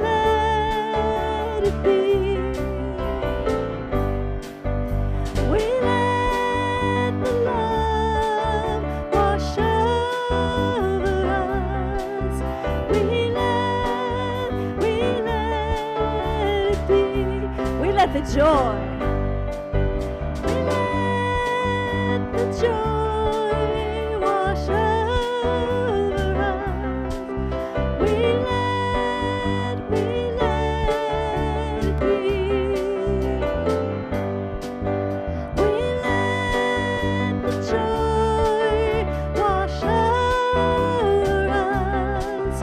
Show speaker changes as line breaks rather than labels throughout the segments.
let it be. We let the love wash over us. We let it be. We let the joy. We let the joy wash over us. We let it be. We let the joy wash over us.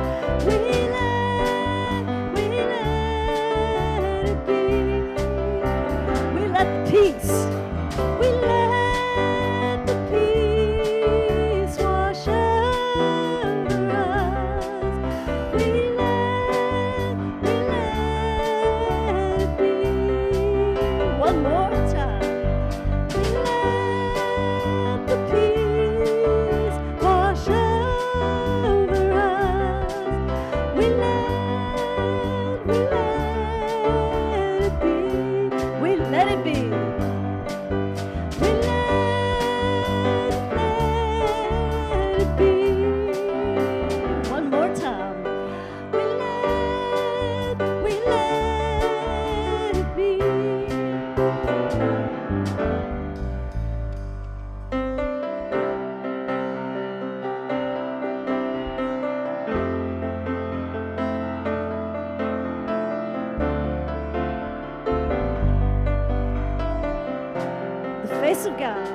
We let it be. We let the peace. We let the peace wash over us. We let it be. One more time. We let the peace wash over us. We let it be. We let it be. We let it be. One more time. We let it be. The face of God.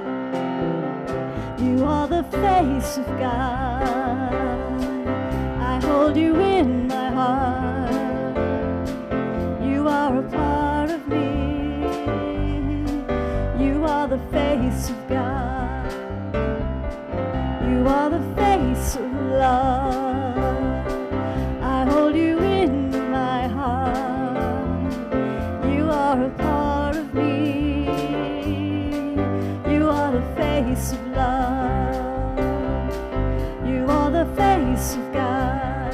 You are the face of God. I hold you in my heart. You are a part of me. You are the face of God. You are the face of love. I hold you in my heart. You are a part of me. You are the face of love. You are the face of God.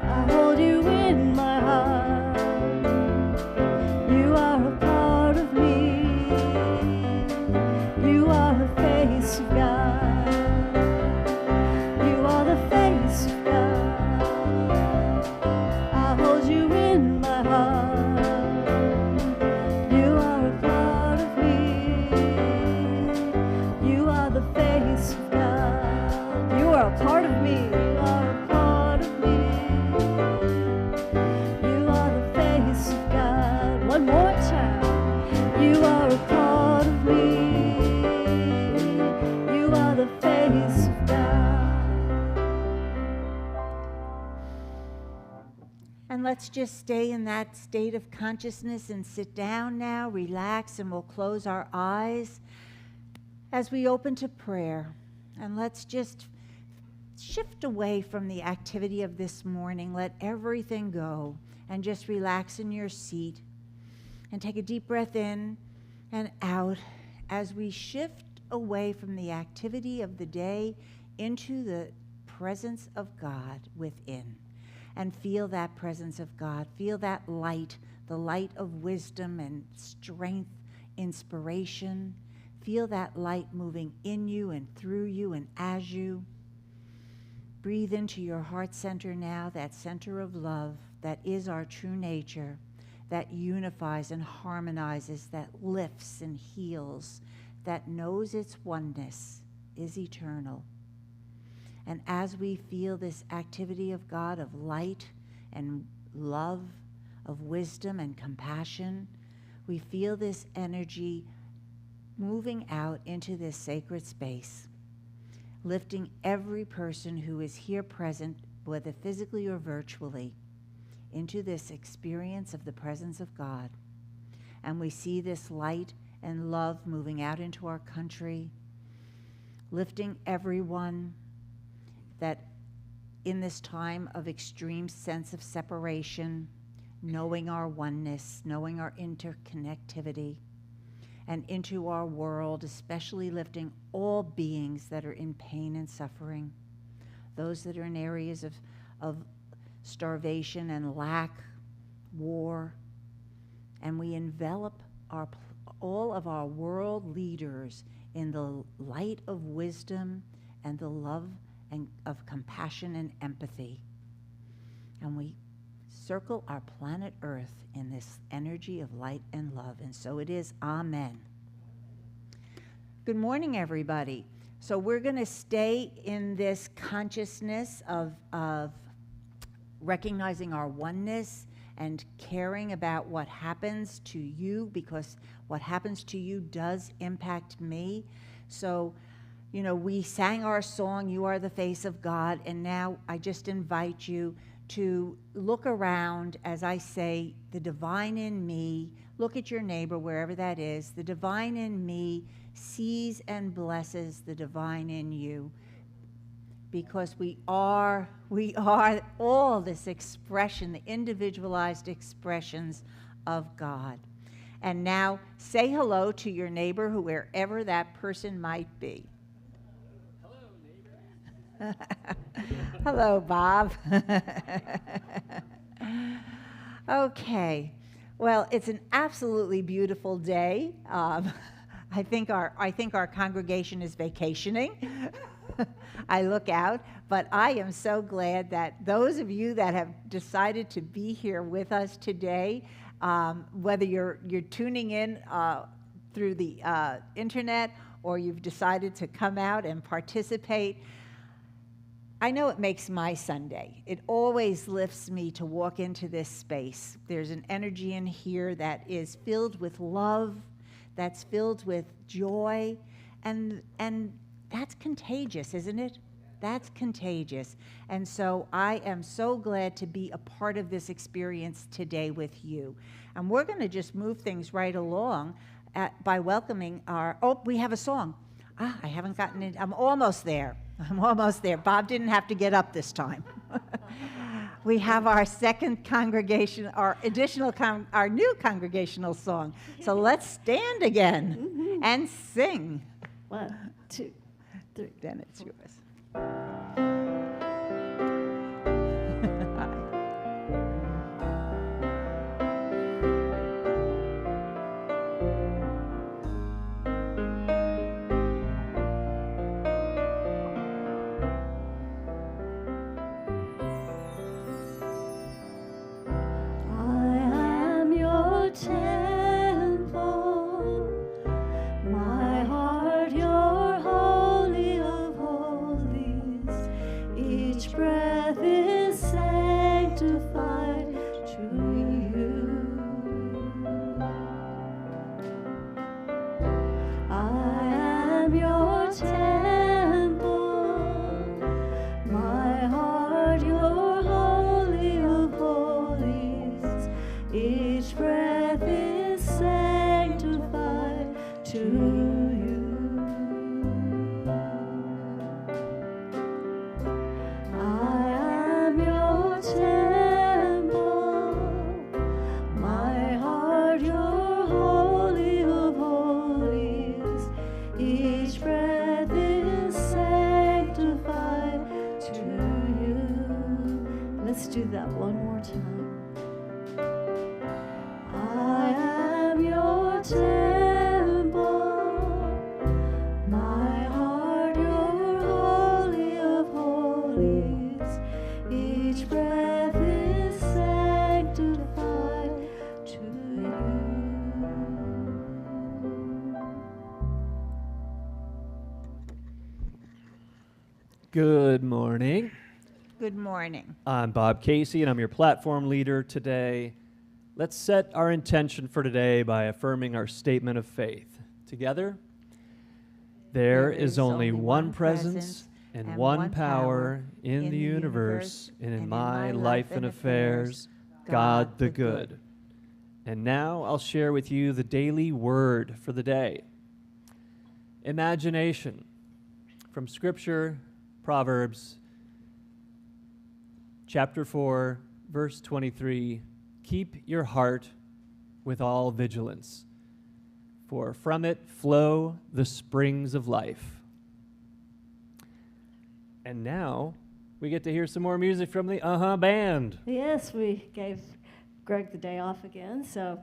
I hold you in my heart. You are a part of me. You are the face of God. You are the face of God. I hold you in my heart. You are a part of me. You are the face of God. You are a part of me. You are a part of me. You are the face of God. One more time. You are a part of me. You are the face of God.
And let's just stay in that state of consciousness and sit down now, relax, and we'll close our eyes as we open to prayer. And let's just shift away from the activity of this morning. Let everything go and just relax in your seat and take a deep breath in and out as we shift away from the activity of the day into the presence of God within. And feel that presence of God. Feel that light, the light of wisdom and strength, inspiration. Feel that light moving in you and through you and as you. Breathe into your heart center now, that center of love that is our true nature, that unifies and harmonizes, that lifts and heals, that knows its oneness, is eternal. And as we feel this activity of God, of light and love, of wisdom and compassion, we feel this energy moving out into this sacred space, lifting every person who is here present, whether physically or virtually, into this experience of the presence of God. And we see this light and love moving out into our country, lifting everyone that in this time of extreme sense of separation, knowing our oneness, knowing our interconnectivity, and into our world, especially lifting all beings that are in pain and suffering, those that are in areas of starvation and lack, war. And we envelop all of our world leaders in the light of wisdom and the love and of compassion and empathy. And we circle our planet Earth in this energy of light and love. And so it is. Amen. Good morning, everybody. So we're going to stay in this consciousness of recognizing our oneness and caring about what happens to you, because what happens to you does impact me. So, you know, we sang our song, You Are the Face of God, and now I just invite you to look around as I say, the divine in me. Look at your neighbor, wherever that is. The divine in me sees and blesses the divine in you, because we are all this expression, the individualized expressions of God. And now say hello to your neighbor, wherever that person might be.
Hello, neighbor.
Hello, Bob. Okay. Well, it's an absolutely beautiful day. I think our congregation is vacationing. I look out, but I am so glad that those of you that have decided to be here with us today, whether you're tuning in through the internet or you've decided to come out and participate, I know it makes my Sunday. It always lifts me to walk into this space. There's an energy in here that is filled with love, that's filled with joy, and that's contagious, isn't it? That's contagious. And so I am so glad to be a part of this experience today with you. And we're going to just move things right along by welcoming we have a song. I haven't gotten it. I'm almost there. Bob didn't have to get up this time. We have our second congregation, our new congregational song. So let's stand again and sing.
1, 2, 3.
Then it's yours.
Temple, my heart, your holy of holies. Each breath is sanctified to you. I am your temple, my heart, your holy of holies. Each breath is sanctified to you. I am your temple, my heart, your holy of holies. Each breath is sanctified to you. Let's do that one more time. I am your temple, my heart, your holy of holies. Each breath is sanctified to you.
Good morning.
Good morning.
I'm Bob Casey, and I'm your platform leader today. Let's set our intention for today by affirming our statement of faith. Together, there is only one presence and one power in the universe and in my life and affairs, God the good. And now I'll share with you the daily word for the day. Imagination. From Scripture, Proverbs, chapter 4, verse 23. Keep your heart with all vigilance, for from it flow the springs of life. And now, we get to hear some more music from the Band.
Yes, we gave Greg the day off again. And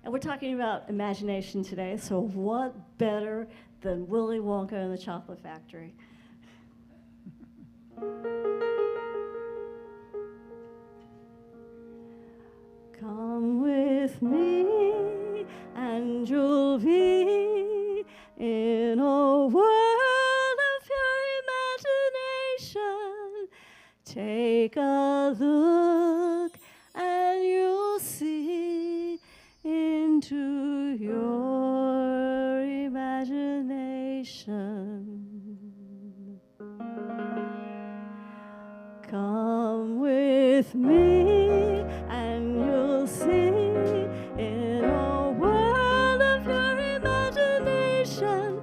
we're talking about imagination today. So what better than Willy Wonka and the Chocolate Factory? Come with me, and you'll be in a world of pure imagination. Take a look, and you'll see into your imagination. Come with me, and you'll see in a world of your imagination.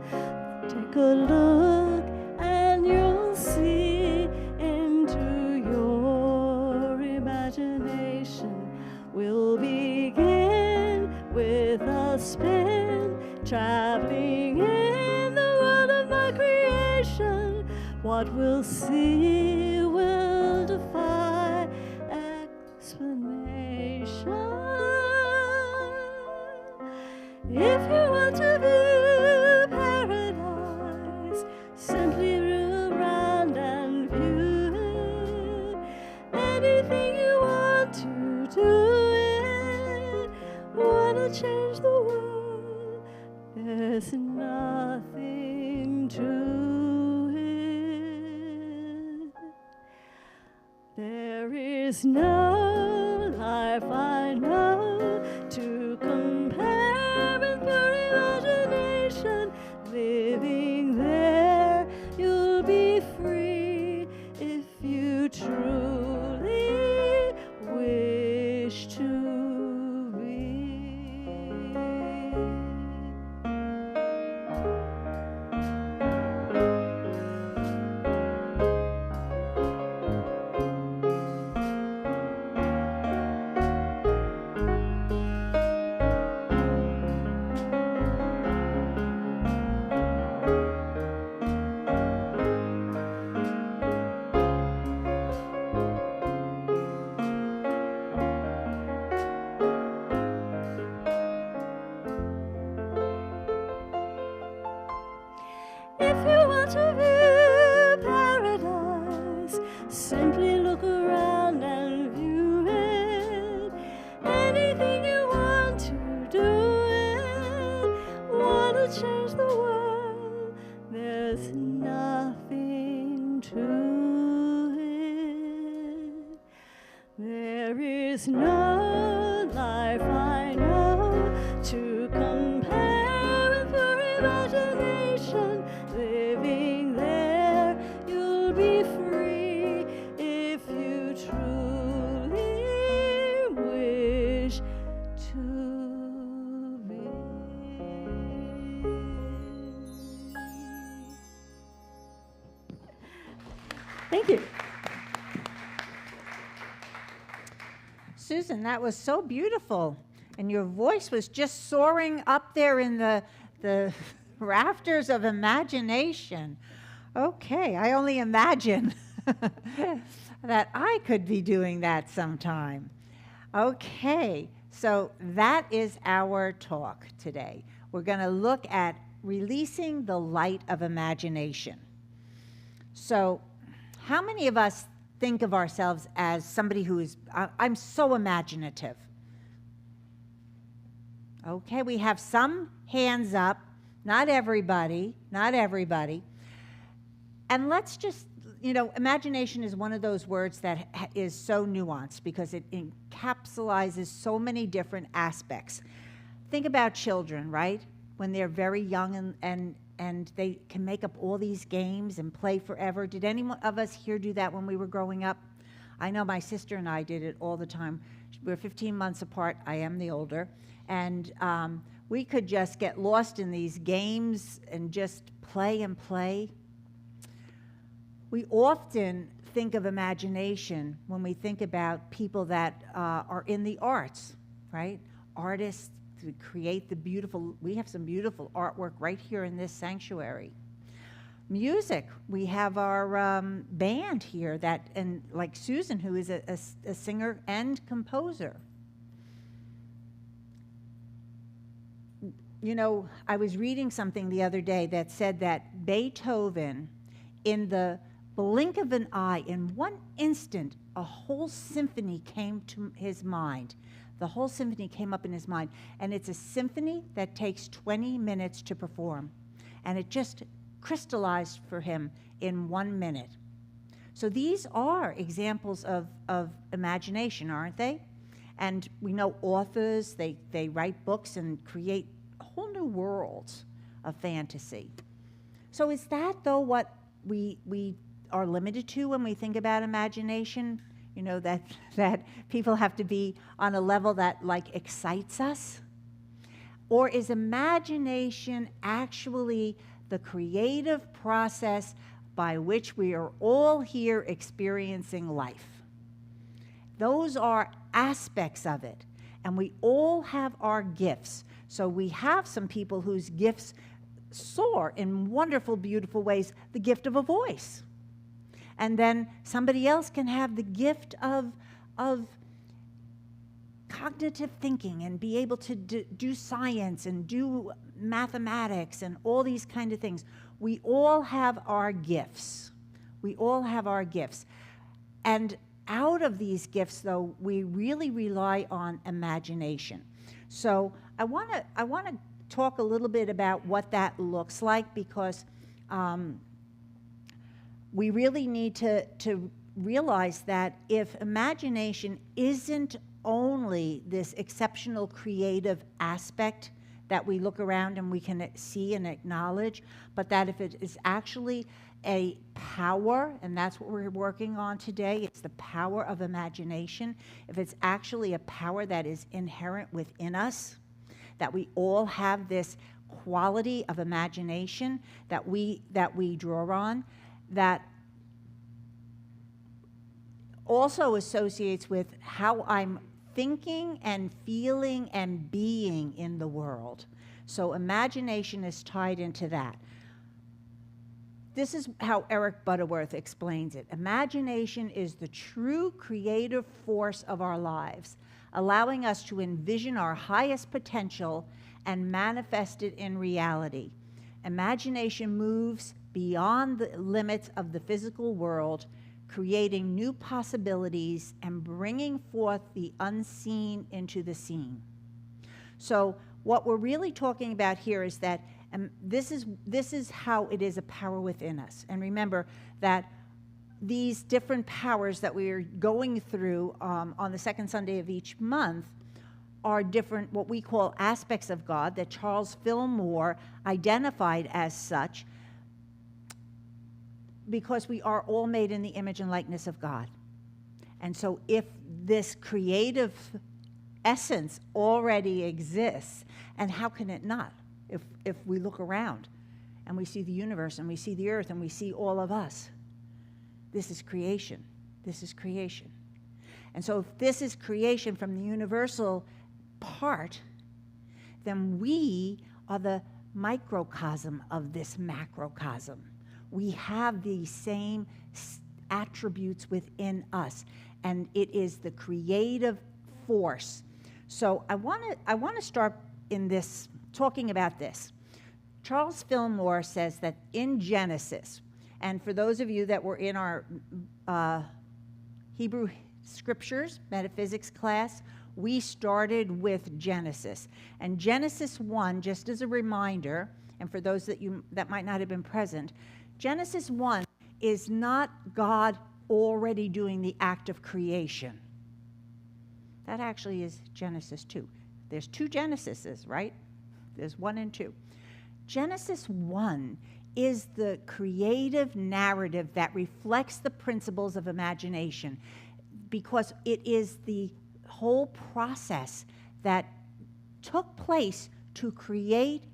Take a look, and you'll see into your imagination. We'll begin with a spin, traveling in the world of my creation. What we'll see will defy explanation. If you want to view paradise, simply look around and view it. Anything you want to do it. Wanna change the world, there's nothing to it. There is no life I know to compare with pure imagination. Living there, you'll be free if you truly wish to be. If you want to view paradise, simply look around and view it. Anything you want to do it. Wanna change the world, there's nothing to it. There is no life I know to compare with your imagination. Living there, you'll be free if you truly wish to be. Thank you.
Susan, that was so beautiful. And your voice was just soaring up there in the rafters of imagination. Okay, I only imagine that I could be doing that sometime. Okay, so that is our talk today. We're going to look at releasing the light of imagination. So, how many of us think of ourselves as somebody who is, I'm so imaginative? Okay, we have some hands up. Not everybody, not everybody. And let's just, imagination is one of those words that is so nuanced because it encapsulates so many different aspects. Think about children, right? When they're very young and they can make up all these games and play forever. Did any of us here do that when we were growing up? I know my sister and I did it all the time. We're 15 months apart. I am the older. And we could just get lost in these games and just play and play. We often think of imagination when we think about people that are in the arts, right? Artists to create the beautiful, we have some beautiful artwork right here in this sanctuary. music. We have our band here and like Susan, who is a singer and composer. You know, I was reading something the other day that said that Beethoven, in the blink of an eye, in one instant, a whole symphony came to his mind. The whole symphony came up in his mind. And it's a symphony that takes 20 minutes to perform. And it just crystallized for him in 1 minute. So these are examples of imagination, aren't they? And we know authors, they write books and create whole new worlds of fantasy. So is that, though, what we are limited to when we think about imagination? You know, that people have to be on a level that, like, excites us? Or is imagination actually the creative process by which we are all here experiencing life? Those are aspects of it. And we all have our gifts. So we have some people whose gifts soar in wonderful, beautiful ways, the gift of a voice. And then somebody else can have the gift of cognitive thinking and be able to do science and do mathematics and all these kind of things. We all have our gifts. We all have our gifts. And out of these gifts, though, we really rely on imagination. So I want to talk a little bit about what that looks like, because we really need to realize that if imagination isn't only this exceptional creative aspect that we look around and we can see and acknowledge, but that if it is actually a power, and that's what we're working on today, it's the power of imagination. If it's actually a power that is inherent within us, that we all have this quality of imagination that we draw on, that also associates with how I'm thinking and feeling and being in the world. So imagination is tied into that. This is how Eric Butterworth explains it. Imagination is the true creative force of our lives, allowing us to envision our highest potential and manifest it in reality. Imagination moves beyond the limits of the physical world, creating new possibilities and bringing forth the unseen into the seen. So what we're really talking about here is that this is how it is a power within us. And remember that these different powers that we are going through on the second Sunday of each month are different, what we call aspects of God, that Charles Fillmore identified as such, because we are all made in the image and likeness of God. And so if this creative essence already exists, and how can it not? If we look around and we see the universe and we see the earth and we see all of us, this is creation. This is creation. And so if this is creation from the universal part, then we are the microcosm of this macrocosm. We have the same attributes within us, and it is the creative force. So I want to start in this, talking about this. Charles Fillmore says that in Genesis, and for those of you that were in our Hebrew Scriptures metaphysics class, we started with Genesis. And Genesis 1, just as a reminder, and for those that might not have been present, Genesis 1 is not God already doing the act of creation. That actually is Genesis 2. There's two Genesises, right? There's 1 and 2. Genesis 1 is the creative narrative that reflects the principles of imagination, because it is the whole process that took place to create.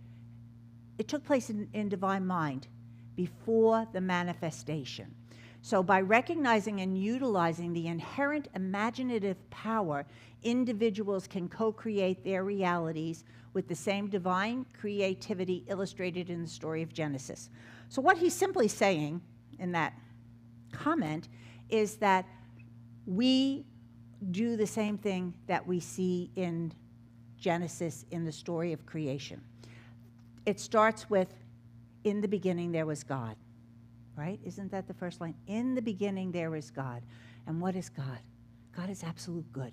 It took place in divine mind before the manifestation. So by recognizing and utilizing the inherent imaginative power, individuals can co-create their realities with the same divine creativity illustrated in the story of Genesis. So what he's simply saying in that comment is that we do the same thing that we see in Genesis in the story of creation. It starts with, in the beginning there was God, right? Isn't that the first line? In the beginning there was God. And what is God? God is absolute good.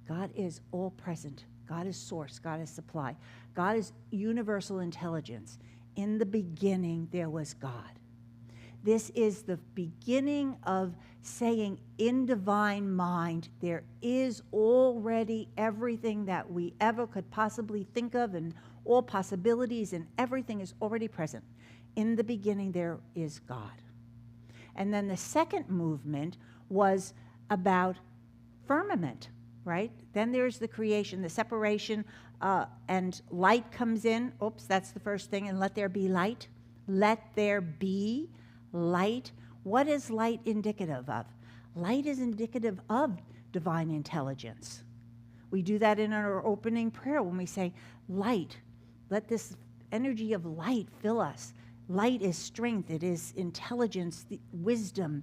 God is all present. God is source. God is supply. God is universal intelligence. In the beginning there was God. This is the beginning of saying in divine mind there is already everything that we ever could possibly think of, and all possibilities, and everything is already present. In the beginning there is God. And then the second movement was about firmament, right? Then there's the creation, the separation, and light comes in. Oops, that's the first thing. And let there be light. Let there be light. What is light indicative of? Light is indicative of divine intelligence. We do that in our opening prayer when we say, light. Let this energy of light fill us. Light is strength. It is intelligence, wisdom,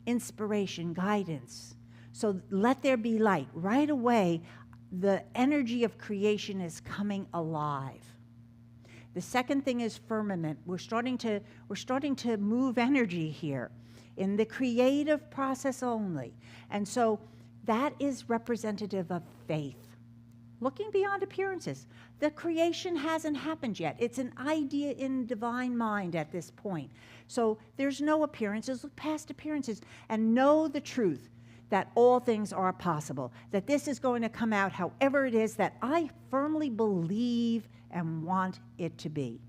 inspiration, guidance. So let there be light. Right away, the energy of creation is coming alive. The second thing is firmament. We're starting to move energy here in the creative process only. And so that is representative of faith. Looking beyond appearances. The creation hasn't happened yet. It's an idea in divine mind at this point. So there's no appearances. Look past appearances and know the truth that all things are possible, that this is going to come out however it is that I firmly believe and want it to be.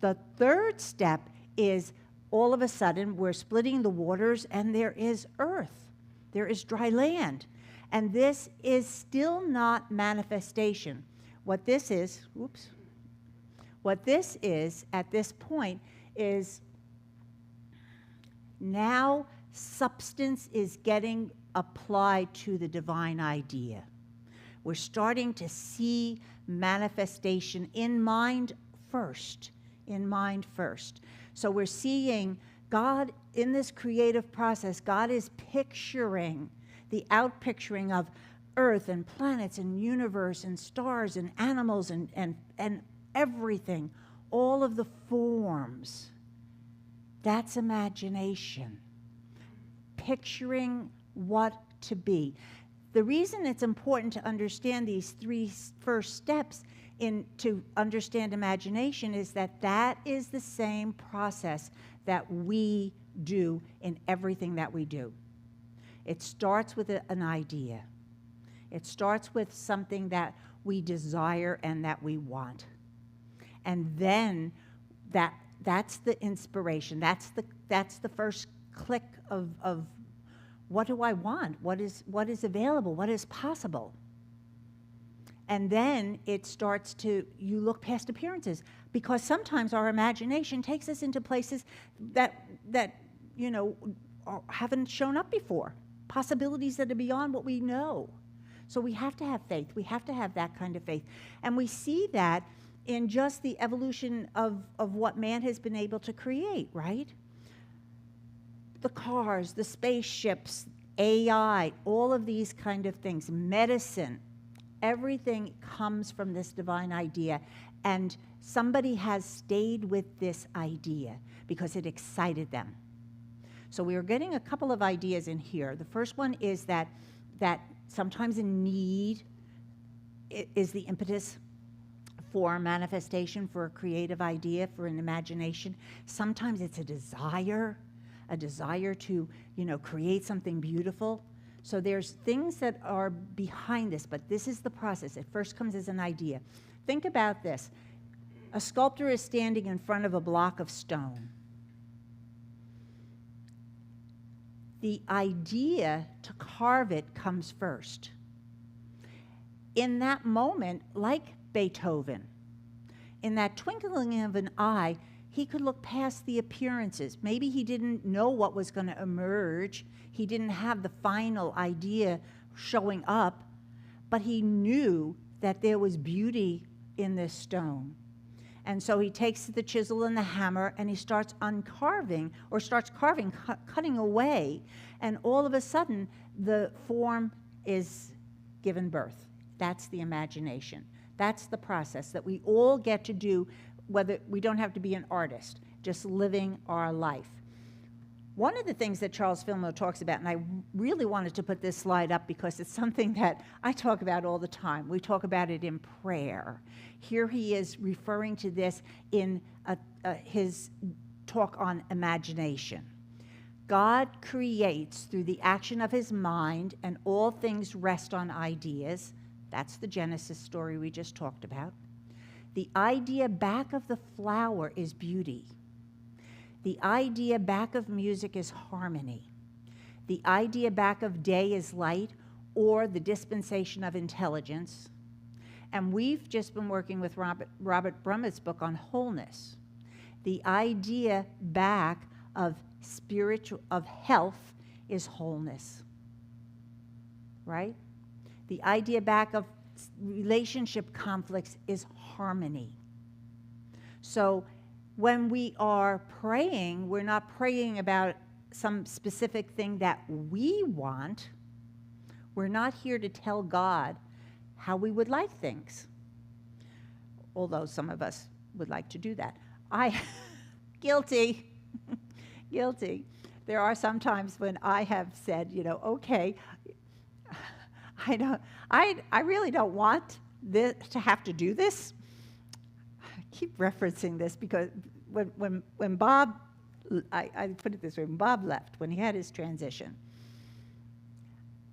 The third step is all of a sudden we're splitting the waters and there is earth. There is dry land. And this is still not manifestation. What this is at this point is now substance is getting applied to the divine idea. We're starting to see manifestation in mind first, So we're seeing God in this creative process. God is picturing the outpicturing of earth and planets and universe and stars and animals and everything, all of the forms. That's imagination. Picturing what to be. The reason it's important to understand these three first steps to understand imagination is that is the same process that we do in everything that we do. It starts with an idea. It starts with something that we desire and that we want. And then that's the inspiration. That's the first click of what do I want? What is available? What is possible? And then it starts to, you look past appearances, because sometimes our imagination takes us into places that haven't shown up before, possibilities that are beyond what we know. So we have to have faith. We have to have that kind of faith. And we see that in just the evolution of what man has been able to create, right? The cars, the spaceships, AI, all of these kind of things, medicine, everything comes from this divine idea. And somebody has stayed with this idea because it excited them. So we are getting a couple of ideas in here. The first one is that sometimes a need is the impetus for manifestation, for a creative idea, for an imagination. Sometimes it's a desire to, create something beautiful. So there's things that are behind this, but this is the process. It first comes as an idea. Think about this. A sculptor is standing in front of a block of stone. The idea to carve it comes first. In that moment, like Beethoven, in that twinkling of an eye, He could look past the appearances. Maybe he didn't know what was going to emerge. He didn't have the final idea showing up, but he knew that there was beauty in this stone. And so he takes the chisel and the hammer and he starts uncarving, or starts carving, cutting away, and all of a sudden the form is given birth. That's the imagination. That's the process that we all get to do, whether we don't have to be an artist, just living our life. One of the things that Charles Fillmore talks about, and I really wanted to put this slide up because it's something that I talk about all the time. We talk about it in prayer. Here he is referring to this in his talk on imagination. God creates through the action of his mind, and all things rest on ideas. That's the Genesis story we just talked about. The idea back of the flower is beauty. The idea back of music is harmony. The idea back of day is light, or the dispensation of intelligence. And we've just been working with Robert Brummett's book on wholeness. The idea back of health is wholeness, right? The idea back of relationship conflicts is harmony. So when we are praying, we're not praying about some specific thing that we want. We're not here to tell God how we would like things, although some of us would like to do that. Guilty. Guilty. There are some times when I have said, okay, I really don't want this, to have to do this. I keep referencing this because when Bob, I put it this way, when Bob left, when he had his transition,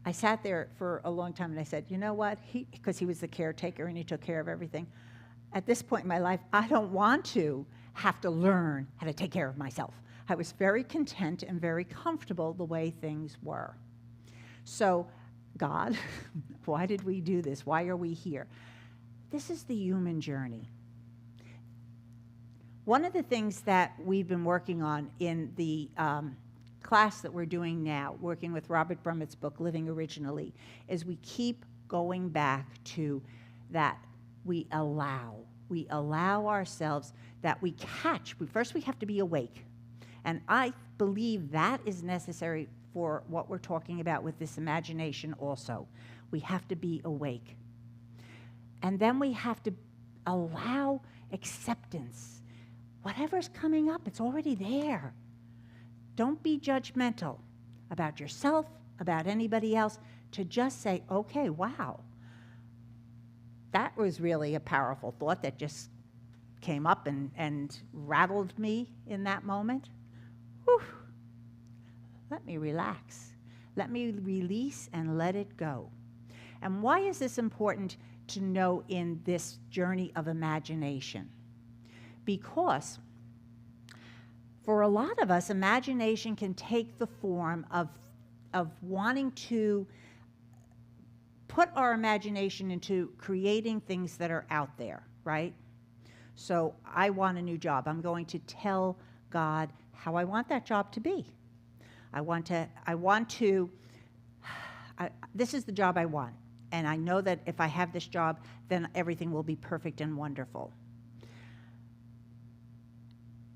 I sat there for a long time and I said, you know what, because he was the caretaker and he took care of everything. At this point in my life, I don't want to have to learn how to take care of myself. I was very content and very comfortable the way things were. So, God, why did we do this? Why are we here? This is the human journey. One of the things that we've been working on in the class that we're doing now, working with Robert Brummett's book, Living Originally, is we keep going back to that we allow ourselves, that we catch. First we have to be awake. And I believe that is necessary for what we're talking about with this imagination also. We have to be awake. And then we have to allow acceptance. Whatever's coming up, it's already there. Don't be judgmental about yourself, about anybody else, to just say, okay, wow, that was really a powerful thought that just came up and rattled me in that moment. Whew. Let me relax. Let me release and let it go. And why is this important to know in this journey of imagination? Because for a lot of us, imagination can take the form of wanting to put our imagination into creating things that are out there, right? So I want a new job. I'm going to tell God how I want that job to be. This is the job I want. And I know that if I have this job, then everything will be perfect and wonderful.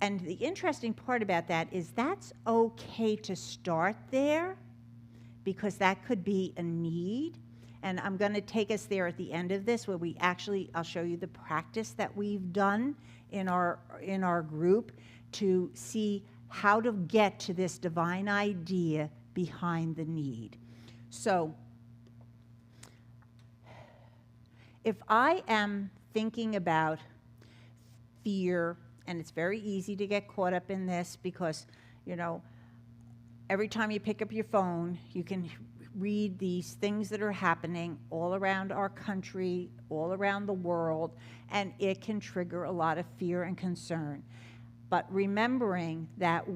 And the interesting part about that is that's okay to start there, because that could be a need. And I'm going to take us there at the end of this, where I'll show you the practice that we've done in our group to see how to get to this divine idea behind the need. So, if I am thinking about fear, and it's very easy to get caught up in this because, every time you pick up your phone, you can read these things that are happening all around our country, all around the world, and it can trigger a lot of fear and concern. But remembering that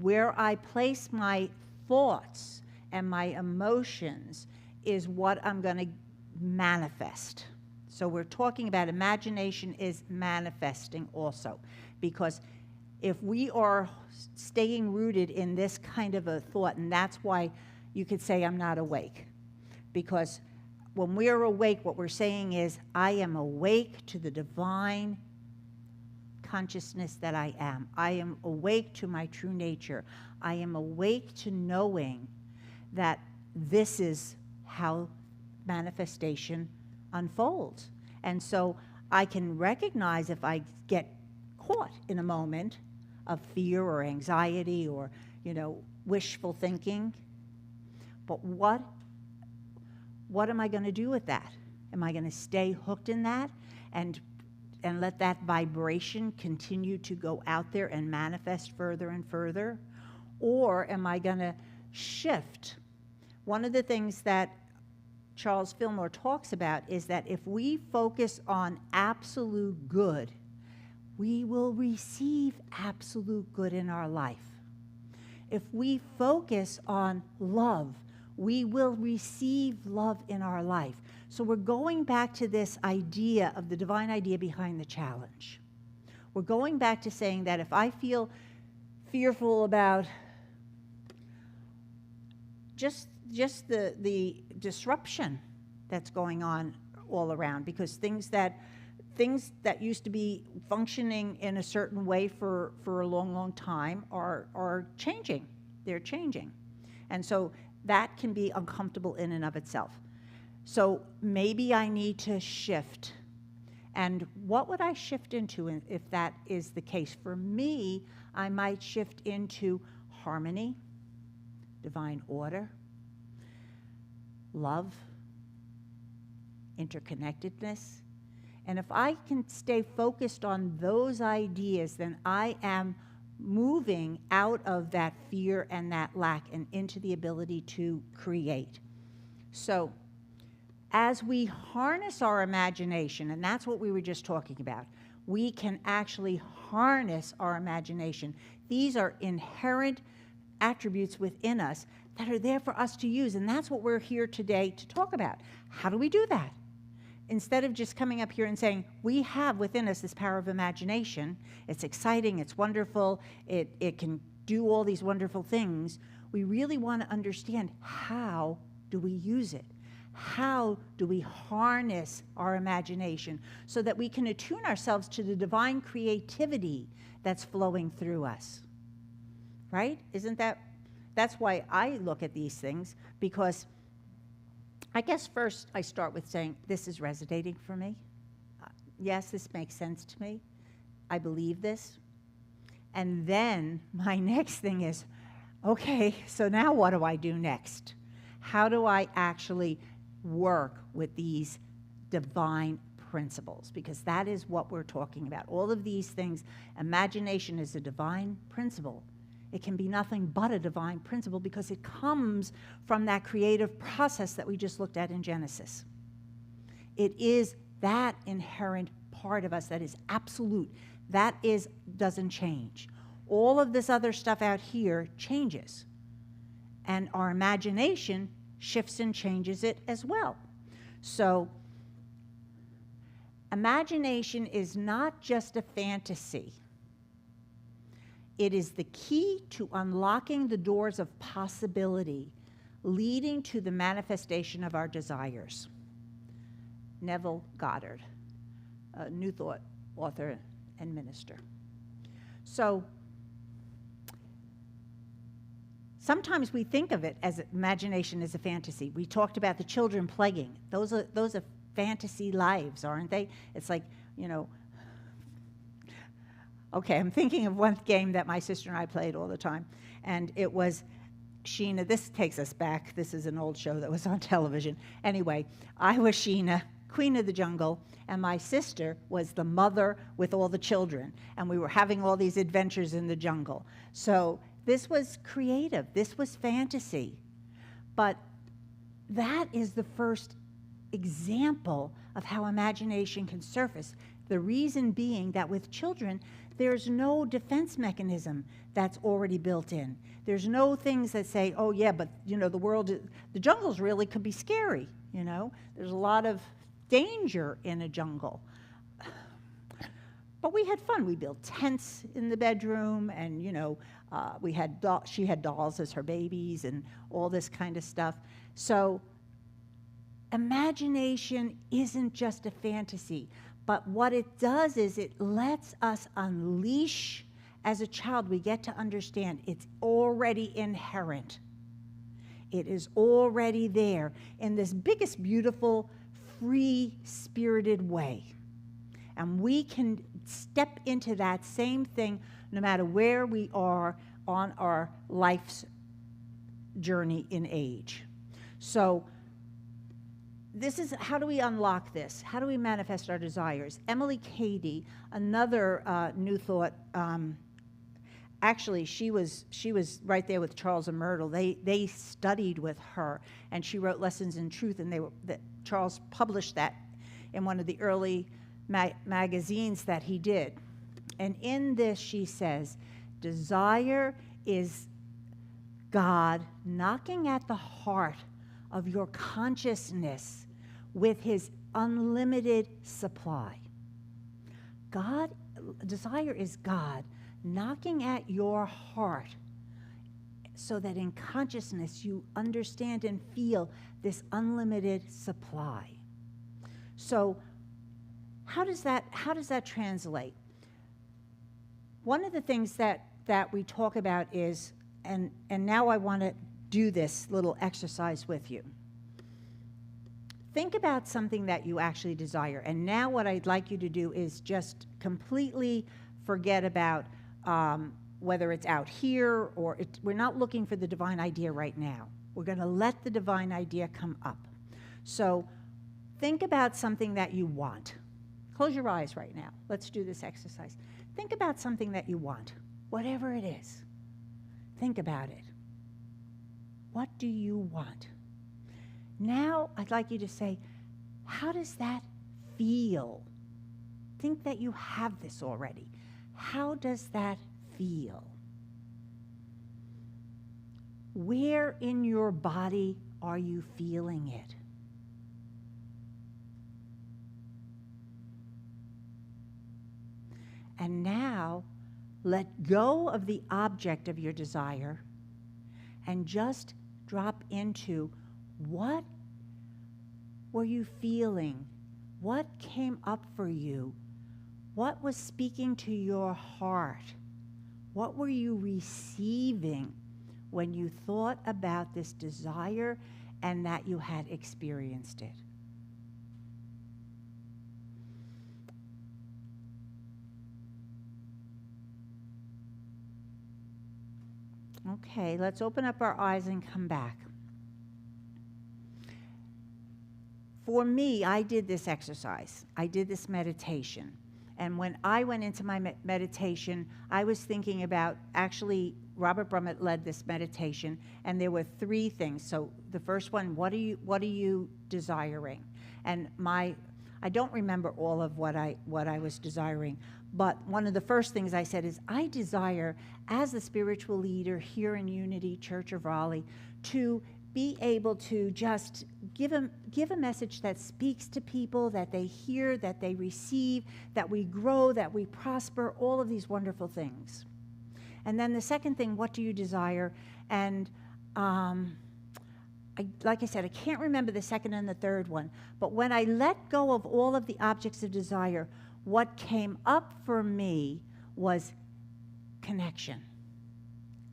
where I place my thoughts and my emotions is what I'm going to manifest. So we're talking about imagination is manifesting also, because if we are staying rooted in this kind of a thought, and that's why you could say I'm not awake, because when we're awake, what we're saying is, I am awake to the divine consciousness that I am. I am awake to my true nature. I am awake to knowing that this is how manifestation unfolds. And so I can recognize if I get caught in a moment of fear or anxiety or, wishful thinking. But what am I going to do with that? Am I going to stay hooked in that and let that vibration continue to go out there and manifest further and further? Or am I going to shift? One of the things that Charles Fillmore talks about is that if we focus on absolute good, we will receive absolute good in our life. If we focus on love, we will receive love in our life. So we're going back to this idea of the divine idea behind the challenge. We're going back to saying that if I feel fearful about just the disruption that's going on all around, because things that used to be functioning in a certain way for a long, long time are changing. They're changing. And so that can be uncomfortable in and of itself. So maybe I need to shift. And what would I shift into if that is the case? For me, I might shift into harmony, divine order, love, interconnectedness. And if I can stay focused on those ideas, then I am moving out of that fear and that lack and into the ability to create. So as we harness our imagination, and that's what we were just talking about, we can actually harness our imagination. These are inherent attributes within us that are there for us to use, and that's what we're here today to talk about. How do we do that? Instead of just coming up here and saying, we have within us this power of imagination, it's exciting, it's wonderful, it can do all these wonderful things, we really want to understand, how do we use it? How do we harness our imagination so that we can attune ourselves to the divine creativity that's flowing through us? Right? That's why I look at these things, because I guess first I start with saying, this is resonating for me. Yes, this makes sense to me. I believe this. And then my next thing is, okay, so now what do I do next? How do I actually work with these divine principles? Because that is what we're talking about. All of these things, imagination is a divine principle. It can be nothing but a divine principle because it comes from that creative process that we just looked at in Genesis. It is that inherent part of us that is absolute. That doesn't change. All of this other stuff out here changes. And our imagination shifts and changes it as well. So, imagination is not just a fantasy. It is the key to unlocking the doors of possibility, leading to the manifestation of our desires. Neville Goddard, a New Thought author and minister. So, sometimes we think of it as imagination as a fantasy. We talked about the children playing. Those are fantasy lives, aren't they? It's like, okay, I'm thinking of one game that my sister and I played all the time, and it was Sheena. This takes us back. This is an old show that was on television. Anyway, I was Sheena, Queen of the Jungle, and my sister was the mother with all the children, and we were having all these adventures in the jungle. So this was creative. This was fantasy. But that is the first example of how imagination can surface. The reason being that with children, there's no defense mechanism that's already built in. There's no things that say, oh yeah, but the jungles really could be scary, There's a lot of danger in a jungle. But we had fun. We built tents in the bedroom, and she had dolls as her babies and all this kind of stuff. So imagination isn't just a fantasy, but what it does is it lets us unleash. As a child, we get to understand it's already inherent. It is already there in this biggest, beautiful, free-spirited way. And we can step into that same thing no matter where we are on our life's journey in age. So this is, how do we unlock this? How do we manifest our desires? Emily Cady, another New Thought, actually she was right there with Charles and Myrtle. They studied with her, and she wrote Lessons in Truth, and Charles published that in one of the early magazines that he did. And in this she says, desire is God knocking at the heart of your consciousness with his unlimited supply. Desire is God knocking at your heart so that in consciousness you understand and feel this unlimited supply. So how does that translate? One of the things that we talk about is, and now I want to do this little exercise with you. Think about something that you actually desire. And now what I'd like you to do is just completely forget about whether it's out here or we're not looking for the divine idea right now. We're going to let the divine idea come up. So think about something that you want. Close your eyes right now. Let's do this exercise. Think about something that you want, whatever it is. Think about it. What do you want? Now I'd like you to say, how does that feel? Think that you have this already. How does that feel? Where in your body are you feeling it? And now, let go of the object of your desire and just drop into what were you feeling? What came up for you? What was speaking to your heart? What were you receiving when you thought about this desire and that you had experienced it? Okay, let's open up our eyes and come back. For me, I did this exercise. I did this meditation. And when I went into my meditation, I was thinking about, actually, Robert Brummett led this meditation, and there were 3 things. So the first one, what are you desiring? And I don't remember all of what I was desiring, but one of the first things I said is, I desire, as the spiritual leader here in Unity Church of Raleigh, to be able to just give a message that speaks to people, that they hear, that they receive, that we grow, that we prosper, all of these wonderful things. And then the second thing, what do you desire? And like I said, I can't remember the second and the third one, but when I let go of all of the objects of desire, what came up for me was connection.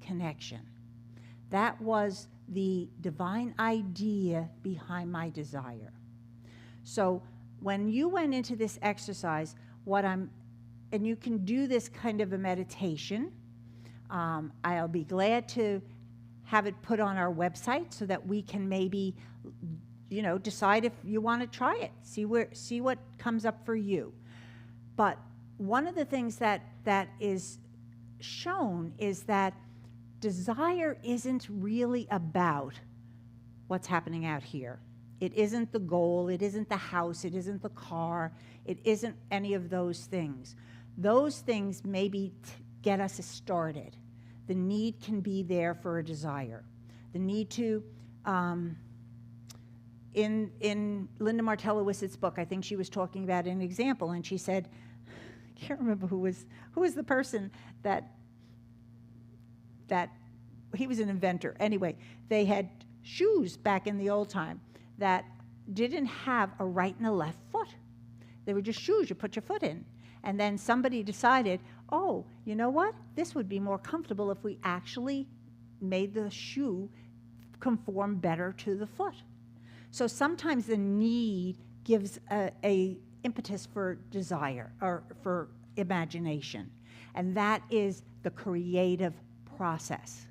Connection. That was the divine idea behind my desire. So when you went into this exercise, and you can do this kind of a meditation, I'll be glad to have it put on our website so that we can maybe, decide if you want to try it, see what comes up for you. But one of the things that is shown is that desire isn't really about what's happening out here. It isn't the goal, it isn't the house, it isn't the car, it isn't any of those things. Those things maybe get us started. The need can be there for a desire. The need to, in Linda Martellowitz's book, I think she was talking about an example, and she said, can't remember who was the person that he was an inventor. Anyway, they had shoes back in the old time that didn't have a right and a left foot. They were just shoes you put your foot in. And then somebody decided, oh, you know what? This would be more comfortable if we actually made the shoe conform better to the foot. So sometimes the need gives a impetus for desire or for imagination. And that is the creative process.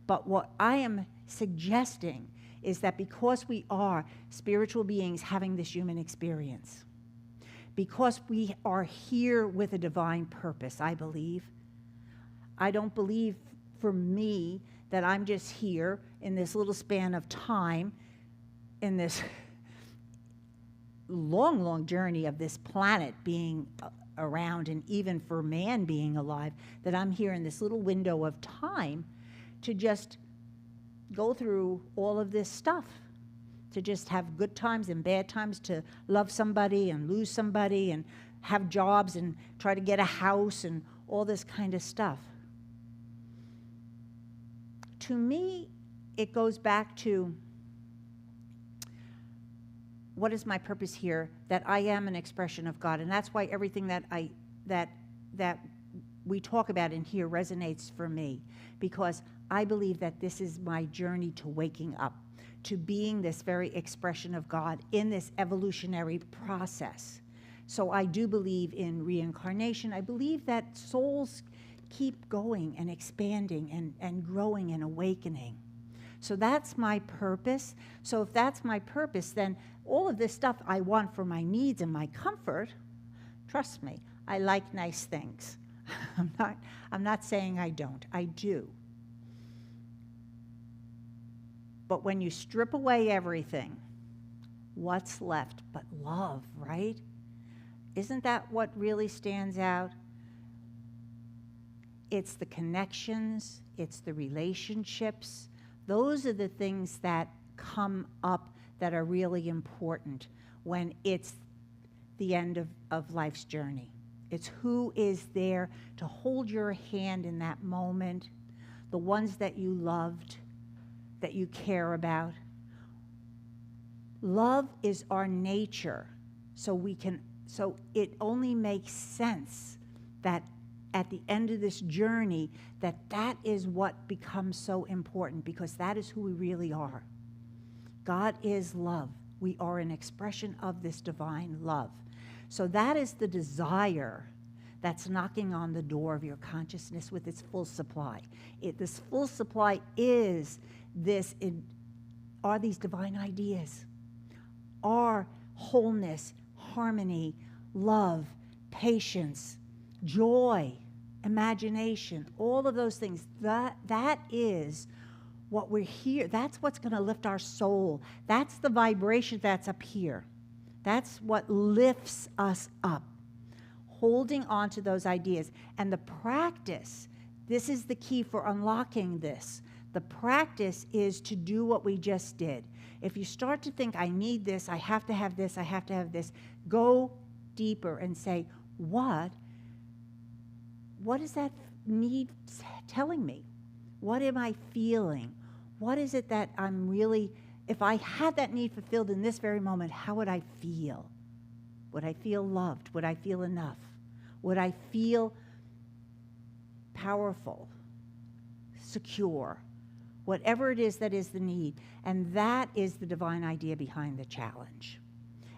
But what I am suggesting is that because we are spiritual beings having this human experience, because we are here with a divine purpose, I believe. I don't believe for me that I'm just here in this little span of time, in this long, long journey of this planet being around, and even for man being alive, that I'm here in this little window of time to just go through all of this stuff, to just have good times and bad times, to love somebody and lose somebody and have jobs and try to get a house and all this kind of stuff. To me, it goes back to, what is my purpose here? That I am an expression of God. And that's why everything that we talk about in here resonates for me, because I believe that this is my journey to waking up, to being this very expression of God in this evolutionary process. So I do believe in reincarnation. I believe that souls keep going and expanding and growing and awakening. So that's my purpose. So if that's my purpose, then all of this stuff I want for my needs and my comfort, trust me, I like nice things. I'm not saying I don't. I do. But when you strip away everything, what's left but love, right? Isn't that what really stands out? It's the connections, it's the relationships. Those are the things that come up that are really important when it's the end of life's journey. It's who is there to hold your hand in that moment, the ones that you loved, that you care about. Love is our nature, so it only makes sense that at the end of this journey, that is what becomes so important, because that is who we really are. God is love. We are an expression of this divine love. So that is the desire that's knocking on the door of your consciousness with its full supply. This full supply are these divine ideas, are wholeness, harmony, love, patience, joy, imagination, all of those things. That is what we're here. That's what's going to lift our soul. That's the vibration that's up here. That's what lifts us up, holding on to those ideas. And the practice, this is the key for unlocking this. The practice is to do what we just did. If you start to think, I need this, I have to have this, I have to have this, go deeper and say, what is that need telling me? What am I feeling? What is it that I'm really, if I had that need fulfilled in this very moment, how would I feel? Would I feel loved? Would I feel enough? Would I feel powerful, secure? Whatever it is that is the need. And that is the divine idea behind the challenge.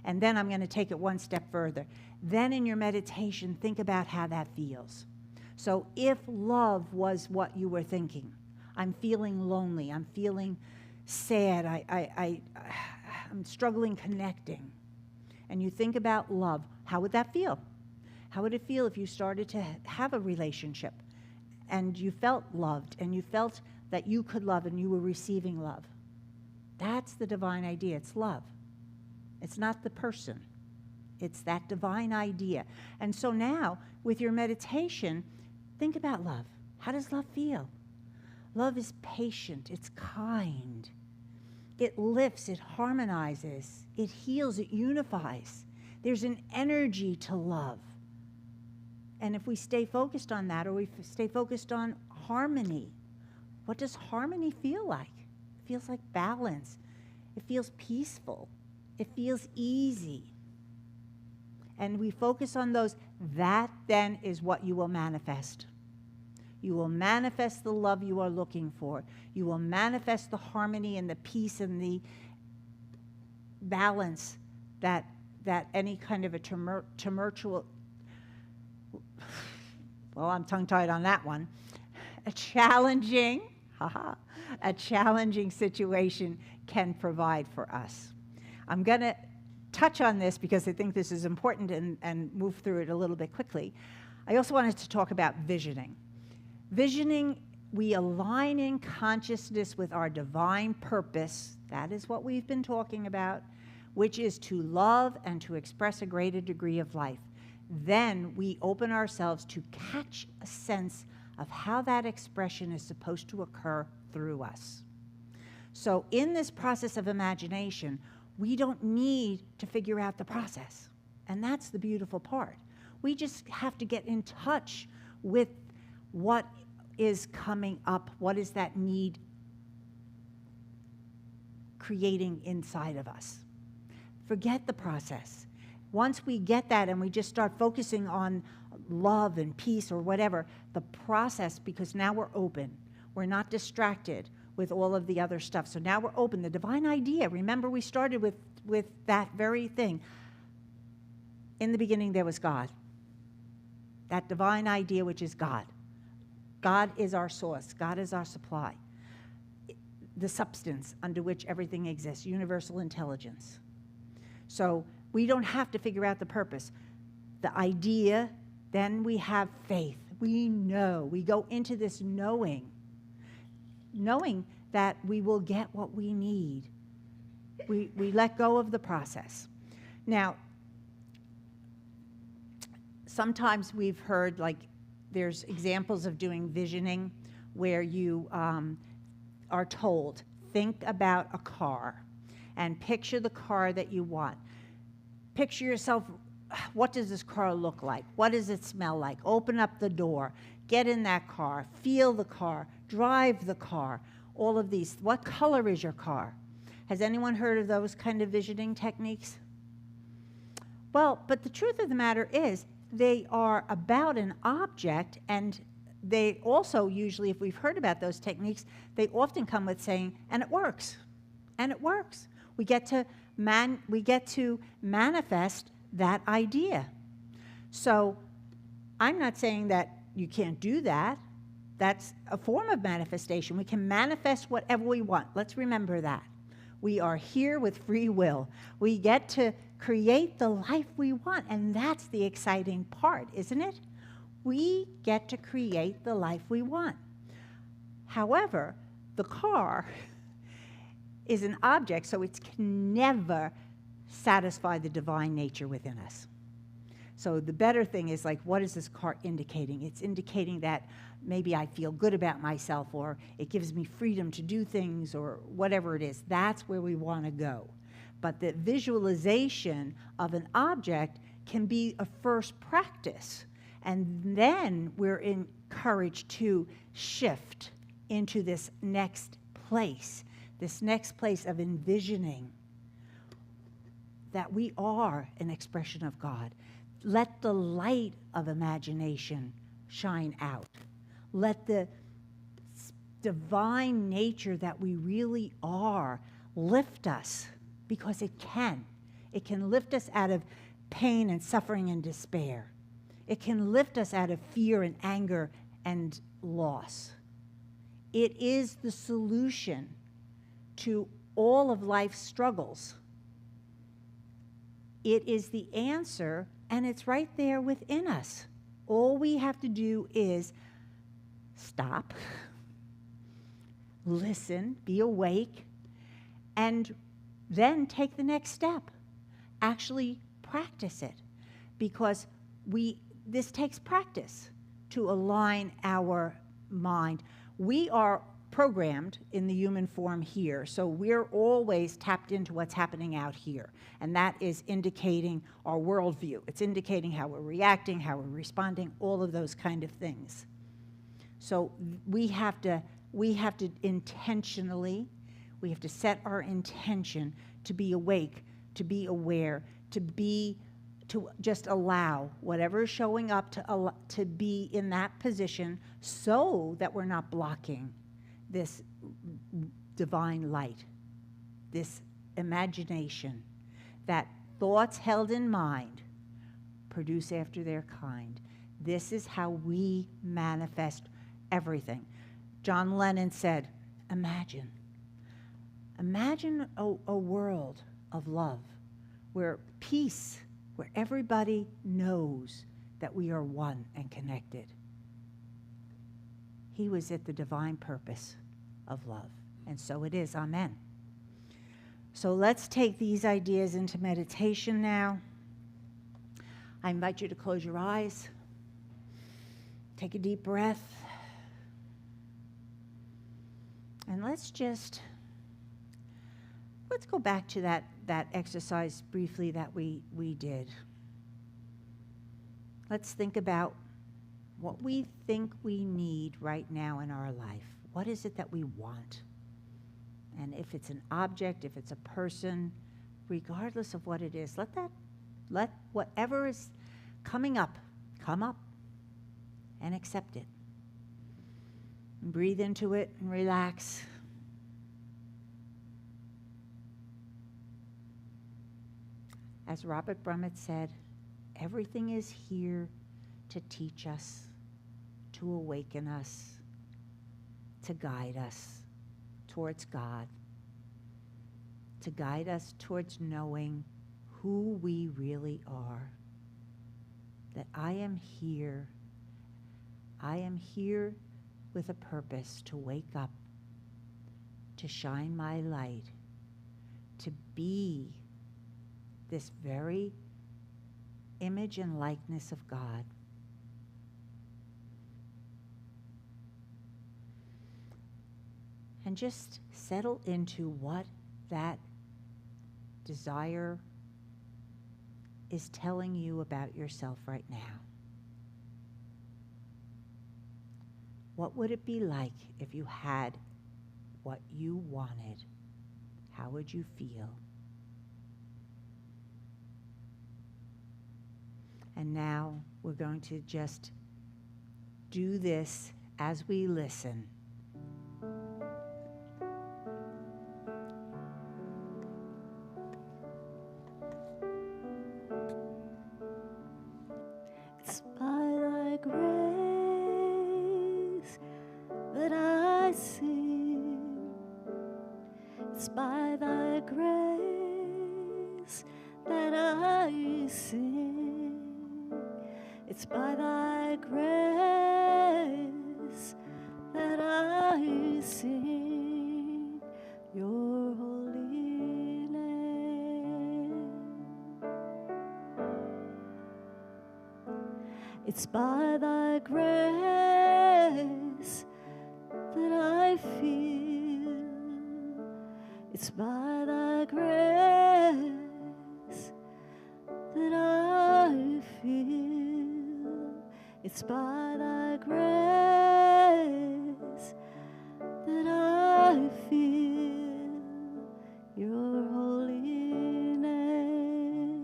And then I'm going to take it one step further. Then in your meditation, think about how that feels. So if love was what you were thinking, I'm feeling lonely, I'm feeling sad, I'm struggling connecting, and you think about love, how would that feel? How would it feel if you started to have a relationship and you felt loved and you felt that you could love and you were receiving love? That's the divine idea. It's love. It's not the person. It's that divine idea. And so now, with your meditation, think about love. How does love feel? Love is patient. It's kind. It lifts. It harmonizes. It heals. It unifies. There's an energy to love. And if we stay focused on that, or we stay focused on harmony, what does harmony feel like? It feels like balance. It feels peaceful. It feels easy. And we focus on those, that then is what you will manifest. You will manifest the love you are looking for. You will manifest the harmony and the peace and the balance that any kind of a tumultuous, well, I'm tongue-tied on that one, a challenging situation can provide for us. I'm going to touch on this because I think this is important and move through it a little bit quickly. I also wanted to talk about visioning. Visioning, we align in consciousness with our divine purpose. That is what we've been talking about, which is to love and to express a greater degree of life. Then we open ourselves to catch a sense of how that expression is supposed to occur through us. So in this process of imagination, we don't need to figure out the process. And that's the beautiful part. We just have to get in touch with what is coming up, what is that need creating inside of us. Forget the process. Once we get that and we just start focusing on love and peace or whatever, the process, because now we're open, we're not distracted with all of the other stuff. So now we're open. The divine idea, remember we started with that very thing. In the beginning there was God. That divine idea, which is God. God is our source. God is our supply. The substance under which everything exists, universal intelligence. So we don't have to figure out the purpose. The idea, then we have faith. We know. We go into this knowing that we will get what we need. We let go of the process. Now, sometimes we've heard, like, there's examples of doing visioning where you are told, think about a car and picture the car that you want. Picture yourself, what does this car look like? What does it smell like? Open up the door, get in that car, feel the car, drive the car, all of these. What color is your car? Has anyone heard of those kind of visioning techniques? Well, but the truth of the matter is, they are about an object, and they also usually, if we've heard about those techniques, they often come with saying, and it works, and it works. We get to manifest that idea. So I'm not saying that you can't do that. That's a form of manifestation. We can manifest whatever we want. Let's remember that. We are here with free will. We get to create the life we want, and that's the exciting part, isn't it? We get to create the life we want. However, the car is an object, so it can never satisfy the divine nature within us. So the better thing is, like, what is this car indicating? It's indicating that maybe I feel good about myself, or it gives me freedom to do things, or whatever it is. That's where we want to go. But the visualization of an object can be a first practice. And then we're encouraged to shift into this next place of envisioning that we are an expression of God. Let the light of imagination shine out. Let the divine nature that we really are lift us, because it can. It can lift us out of pain and suffering and despair. It can lift us out of fear and anger and loss. It is the solution to all of life's struggles. It is the answer, and it's right there within us. All we have to do is stop, listen, be awake, and then take the next step. Actually practice it, because this takes practice to align our mind. We are programmed in the human form here. So we're always tapped into what's happening out here. And that is indicating our worldview. It's indicating how we're reacting, how we're responding, all of those kind of things. So we have to intentionally, we have to set our intention to be awake, to be aware, to just allow whatever is showing up to be in that position so that we're not blocking this divine light, this imagination, that thoughts held in mind produce after their kind. This is how we manifest everything. John Lennon said, imagine a world of love where peace, where everybody knows that we are one and connected. He was at the divine purpose of love, and so it is. Amen. So let's take these ideas into meditation now. I invite you to close your eyes. Take a deep breath. And let's go back to that exercise briefly that we did. Let's think about what we think we need right now in our life. What is it that we want? And if it's an object, if it's a person, regardless of what it is, let whatever is coming up, come up and accept it. And breathe into it and relax. As Robert Brummett said, everything is here to teach us, to awaken us, to guide us towards God, to guide us towards knowing who we really are. That I am here with a purpose to wake up, to shine my light, to be this very image and likeness of God. And just settle into what that desire is telling you about yourself right now. What would it be like if you had what you wanted? How would you feel? And now we're going to just do this as we listen.
It's by thy grace that I sing. It's by thy grace that I sing. It's by thy grace that I sing your holy name. It's by thy grace that I feel. It's by thy grace that I feel. It's by thy grace that I feel your holy name.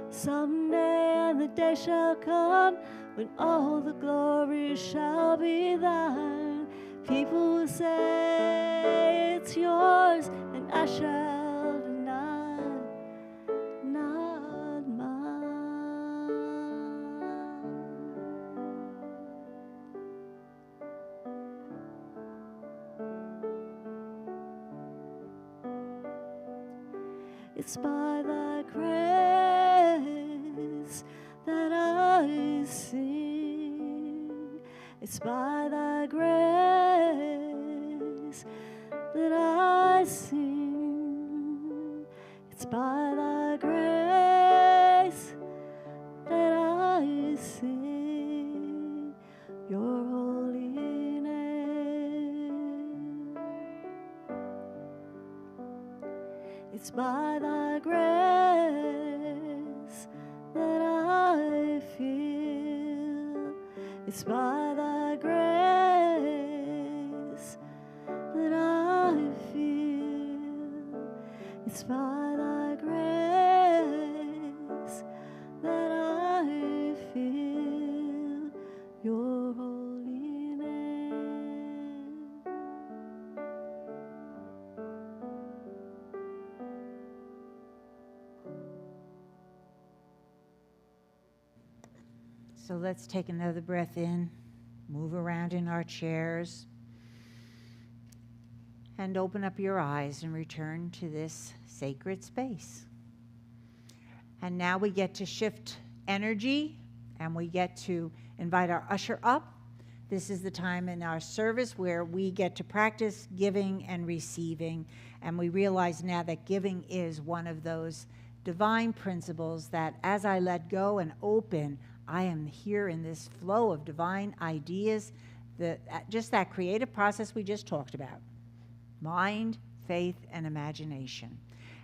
Someday and the day shall come when all the glory shall be thine. People will say it's yours, and I shall deny, not mine. It's by thy grace that I sing. It's by thy grace that I sing. It's by thy grace that I sing It's by thy grace that I feel. It's by thy grace that I feel. It's by thy grace that I feel your holy name.
So let's take another breath in, move around in our chairs, and open up your eyes and return to this sacred space. And now we get to shift energy, and we get to invite our usher up. This is the time in our service where we get to practice giving and receiving, and we realize now that giving is one of those divine principles that as I let go and open, I am here in this flow of divine ideas, just that creative process we just talked about. Mind, faith, and imagination.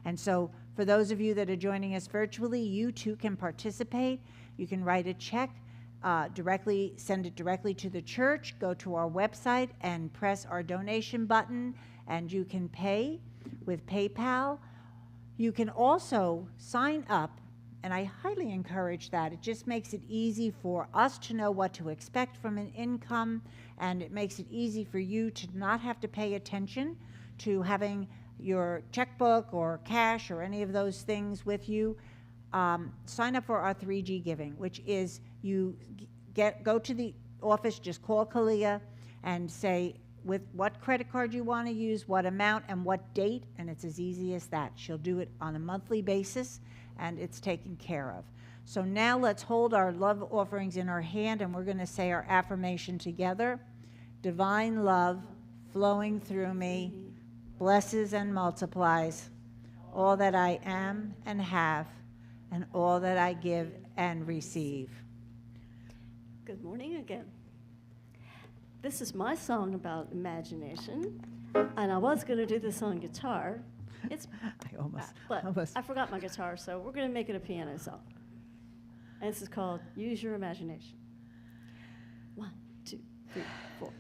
And so for those of you that are joining us virtually, you too can participate. You can write a check, send it directly to the church, go to our website and press our donation button, and you can pay with PayPal. You can also sign up, and I highly encourage that. It just makes it easy for us to know what to expect from an income, and it makes it easy for you to not have to pay attention to having your checkbook or cash or any of those things with you. Sign up for our 3G giving, which is you go to the office, just call Kalia and say with what credit card you want to use, what amount, and what date, and it's as easy as that. She'll do it on a monthly basis, and it's taken care of. So now let's hold our love offerings in our hand, and we're going to say our affirmation together. Divine love flowing through me blesses and multiplies all that I am and have, and all that I give and receive.
Good morning again. This is my song about imagination, and I was going to do this on guitar. But I forgot my guitar, so we're going to make it a piano song. And this is called Use Your Imagination. 1, 2, 3, 4.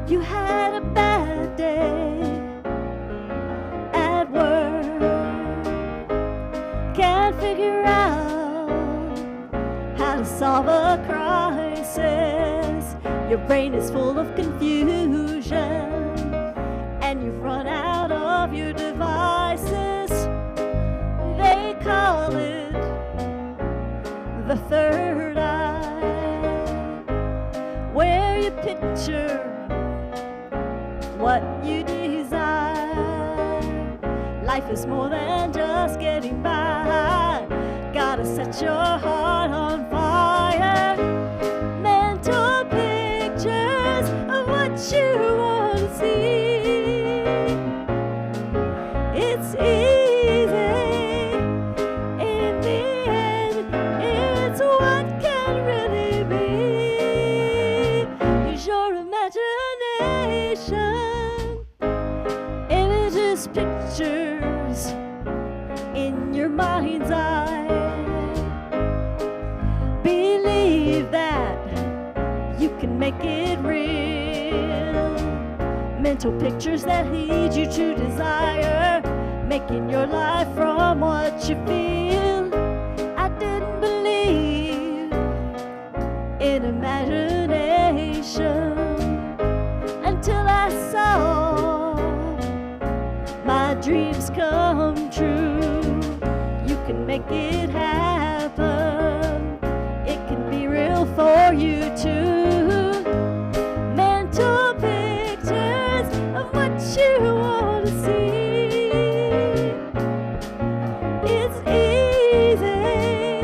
You had a bad day at work, can't figure out how to solve a crisis. Your brain is full of confusion, and you've run out of your devices. They call it the third eye, where you picture what you desire. Life is more than just getting by. Gotta set your heart on fire. Mental pictures of what you want to see. It's easy. In the end, it's what can really be. Use your imagination. Images, pictures in your mind's eye. Believe that you can make it real. Mental pictures that lead you to desire, making your life from what you feel. I didn't believe in imagination until I saw my dreams come true. You can make it happen. It can be real for you too. Mental pictures of what you want to see. It's easy.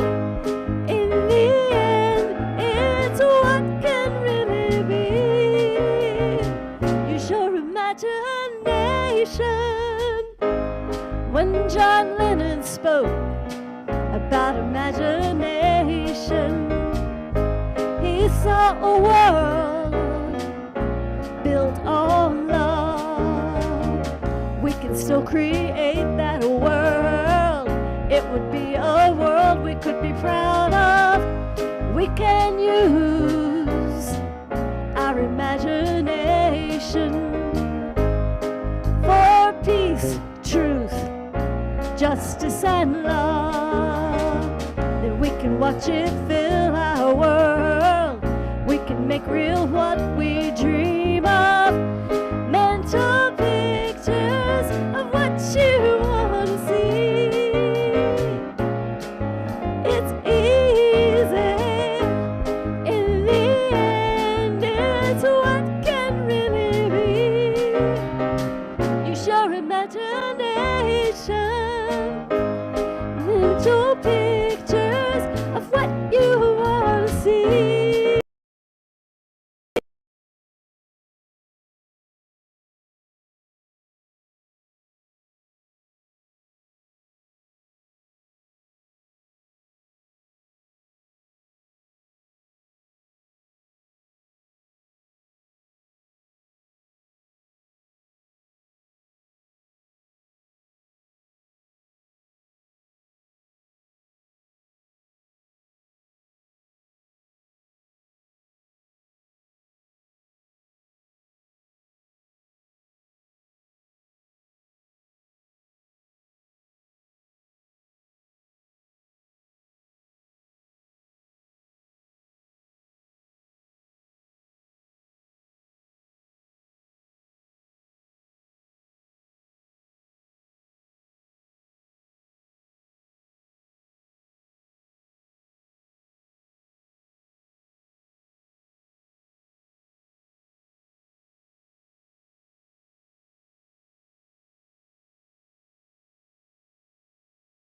In the end, it's what can really be. Use your imagination. When John Lennon spoke about imagination. He saw a world built on love. We can still create that world. It would be a world we could be proud of. We can use our imagination for peace, truth, justice, and love. Then we can watch it fill our world. We can make real what we dream of. Mental pictures of what you want to see. It's easy. In the end, it's what can really be. Use your imagination. Mental pictures of what you want to see.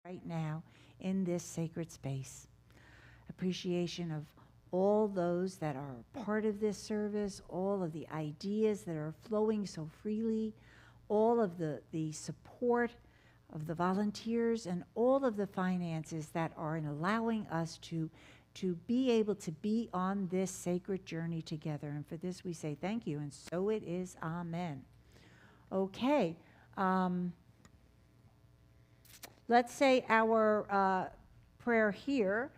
Right now in this sacred space. Appreciation of all those that are part of this service, all of the ideas that are flowing so freely, all of the support of the volunteers, and all of the finances that are in allowing us to be able to be on this sacred journey together. And for this we say thank you, and so it is. Amen. Okay. Let's say our prayer here.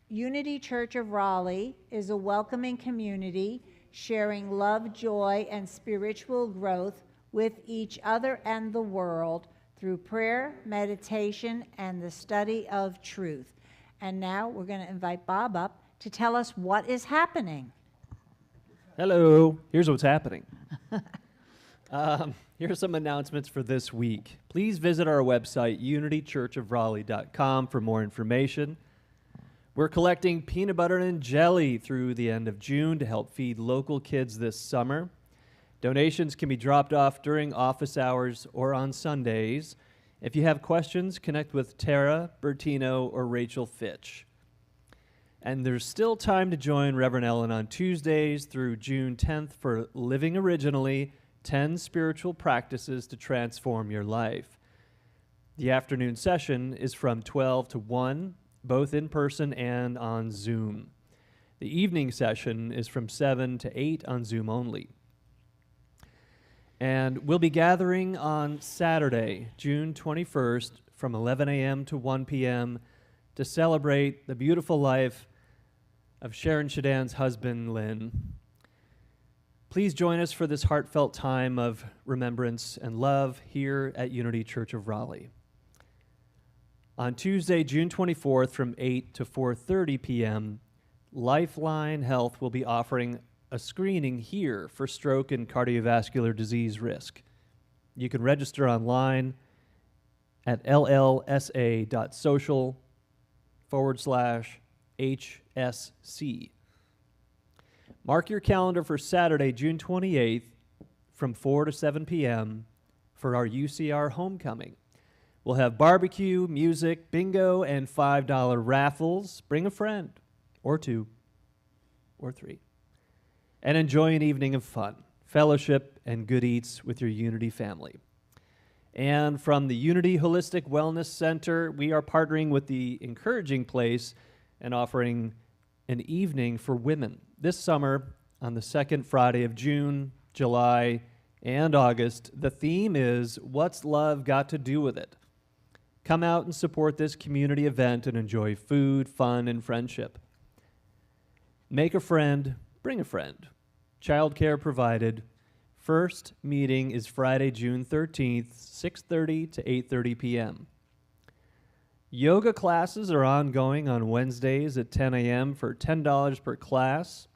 Unity Church of Raleigh is a welcoming community sharing love, joy, and spiritual growth with each other and the world through prayer, meditation, and the study of truth. And now we're going to invite Bob up to tell us what is happening.
Hello. Here's what's happening. Here are some announcements for this week. Please visit our website, unitychurchofraleigh.com, for more information. We're collecting peanut butter and jelly through the end of June to help feed local kids this summer. Donations can be dropped off during office hours or on Sundays. If you have questions, connect with Tara, Bertino, or Rachel Fitch. And there's still time to join Reverend Ellen on Tuesdays through June 10th for Living Originally, 10 Spiritual Practices to Transform Your Life. The afternoon session is from 12 to 1, both in person and on Zoom. The evening session is from 7 to 8 on Zoom only. And we'll be gathering on Saturday, June 21st, from 11 a.m. to 1 p.m. to celebrate the beautiful life of Sharon Shadan's husband, Lynn. Please join us for this heartfelt time of remembrance and love here at Unity Church of Raleigh. On Tuesday, June 24th, from 8 to 4:30 p.m., Lifeline Health will be offering a screening here for stroke and cardiovascular disease risk. You can register online at llsa.social/HSC. Mark your calendar for Saturday, June 28th from 4 to 7 p.m. for our UCR homecoming. We'll have barbecue, music, bingo, and $5 raffles. Bring a friend, or two, or three, and enjoy an evening of fun, fellowship, and good eats with your Unity family. And from the Unity Holistic Wellness Center, we are partnering with the Encouraging Place and offering an evening for women this summer on the second Friday of June, July, and August. The theme is, What's Love Got to Do With It? Come out and support this community event and enjoy food, fun, and friendship. Make a friend, bring a friend. Childcare provided. First meeting is Friday, June 13th, 6:30 to 8:30 p.m. Yoga classes are ongoing on Wednesdays at 10 a.m. for $10 per class.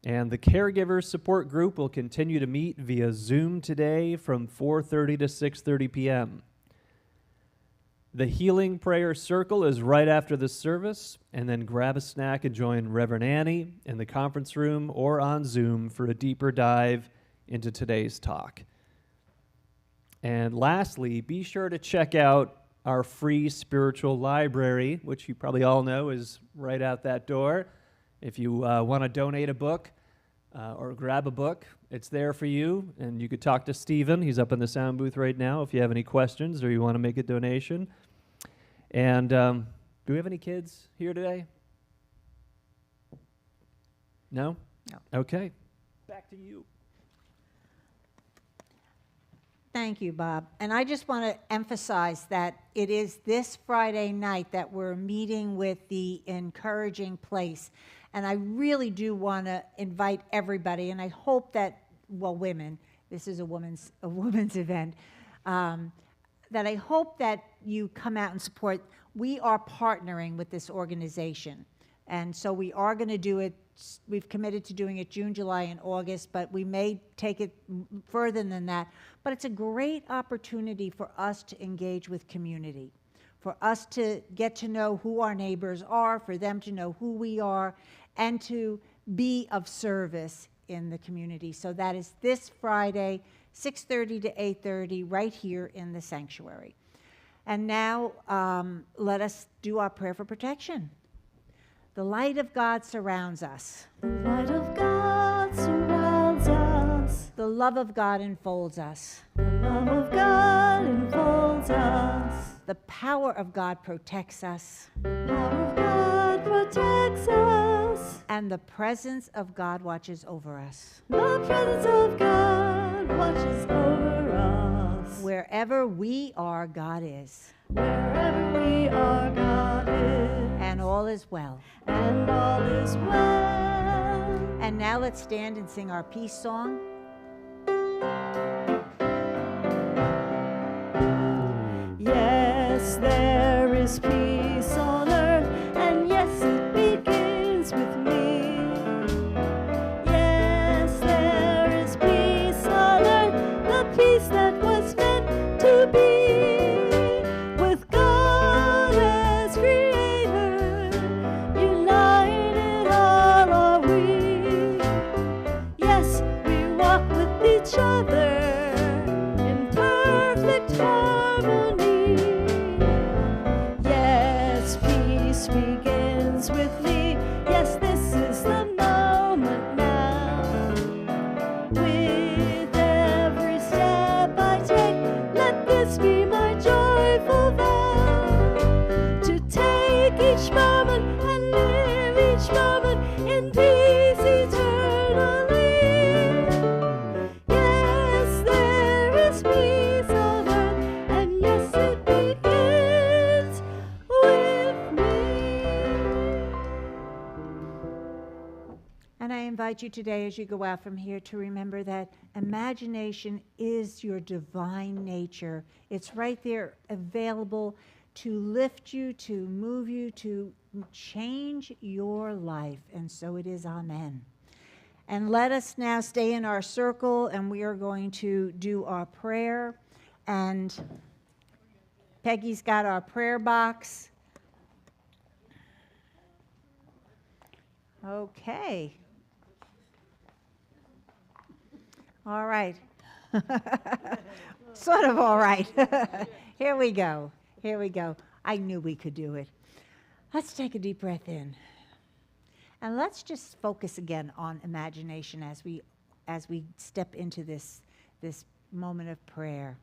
And the Caregiver Support Group will continue to meet via Zoom today from 4:30 to 6:30 p.m. The Healing Prayer Circle is right after the service, and then grab a snack and join Reverend Annie in the conference room or on Zoom for a deeper dive into today's talk. And lastly, be sure to check out our free spiritual library, which you probably all know is right out that door. If you want to donate a book or grab a book, it's there for you, and you could talk to Stephen. He's up in the sound booth right now if you have any questions or you want to make a donation. And do we have any kids here today? No?
No.
Okay. Back to you.
Thank you, Bob. And I just want to emphasize that it is this Friday night that we're meeting with the Encouraging Place. And I really do want to invite everybody, and I hope that, well, women, this is a women's event, that I hope that you come out and support. We are partnering with this organization, and so we are going to do it. We've committed to doing it June, July, and August, but we may take it further than that. But it's a great opportunity for us to engage with community, for us to get to know who our neighbors are, for them to know who we are, and to be of service in the community. So that is this Friday, 6:30 to 8:30, right here in the sanctuary. And now let us do our prayer for protection. The light of God surrounds us.
The light of God surrounds us.
The love of God enfolds us.
The love of God enfolds us.
The power of God protects us.
The power of God protects us.
And the presence of God watches over us.
The presence of God watches over us.
Wherever we are, God is.
Wherever we are, God is.
And all is well.
And all is well.
And now let's stand and sing our peace song.
Yes, there is peace on earth, and yes, it begins with me. Yes, there is peace on earth, the peace that was meant to be. With God as creator, united all are we. Yes, we walk with each other in perfect harmony. Yes, peace begins with me. Yes, this is the moment now. With every step I take, let this be my joyful vow. To take each moment and live each moment in peace eternally. Yes, there is peace on earth, and yes, it begins with me.
And I invite you today, as you go out from here, to remember that imagination is your divine nature. It's right there available to lift you, to move you, to change your life. And so it is, amen. And let us now stay in our circle, and we are going to do our prayer. And Peggy's got our prayer box. Okay. All right. Sort of all right. Here we go. Here we go. I knew we could do it. Let's take a deep breath in. And let's just focus again on imagination as we step into this moment of prayer.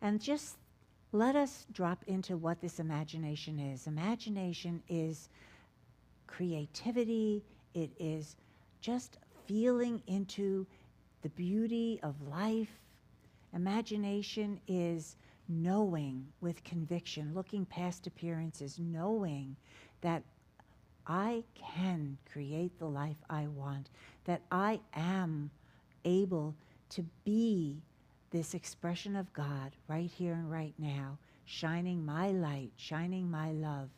And just let us drop into what this imagination is. Imagination is creativity. It is just feeling into the beauty of life. Imagination is knowing with conviction, looking past appearances, knowing that I can create the life I want, that I am able to be this expression of God right here and right now, shining my light, shining my love,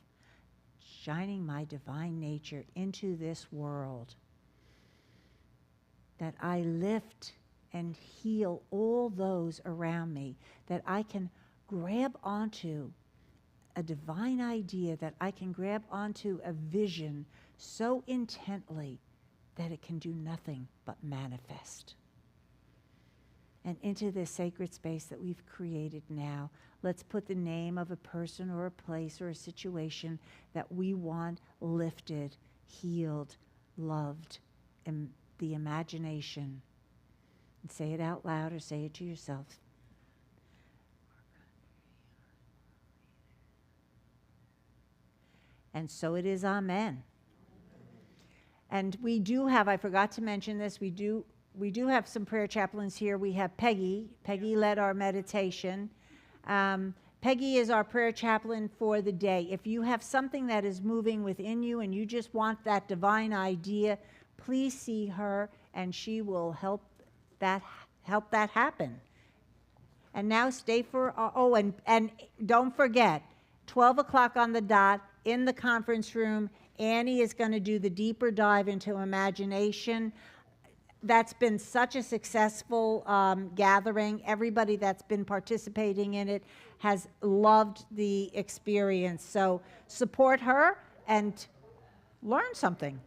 shining my divine nature into this world. That I lift and heal all those around me, that I can grab onto a divine idea, that I can grab onto a vision so intently that it can do nothing but manifest. And into this sacred space that we've created now, let's put the name of a person or a place or a situation that we want lifted, healed, loved, and the imagination. And say it out loud or say it to yourself. And so it is, amen. And we do have, I forgot to mention this, we do have some prayer chaplains here. We have Peggy. Peggy led our meditation. Peggy is our prayer chaplain for the day. If you have something that is moving within you and you just want that divine idea, please see her and she will help that happen. And now stay for, and don't forget, 12 o'clock on the dot in the conference room, Annie is going to do the deeper dive into imagination. That's been such a successful gathering. Everybody that's been participating in it has loved the experience. So support her and learn something.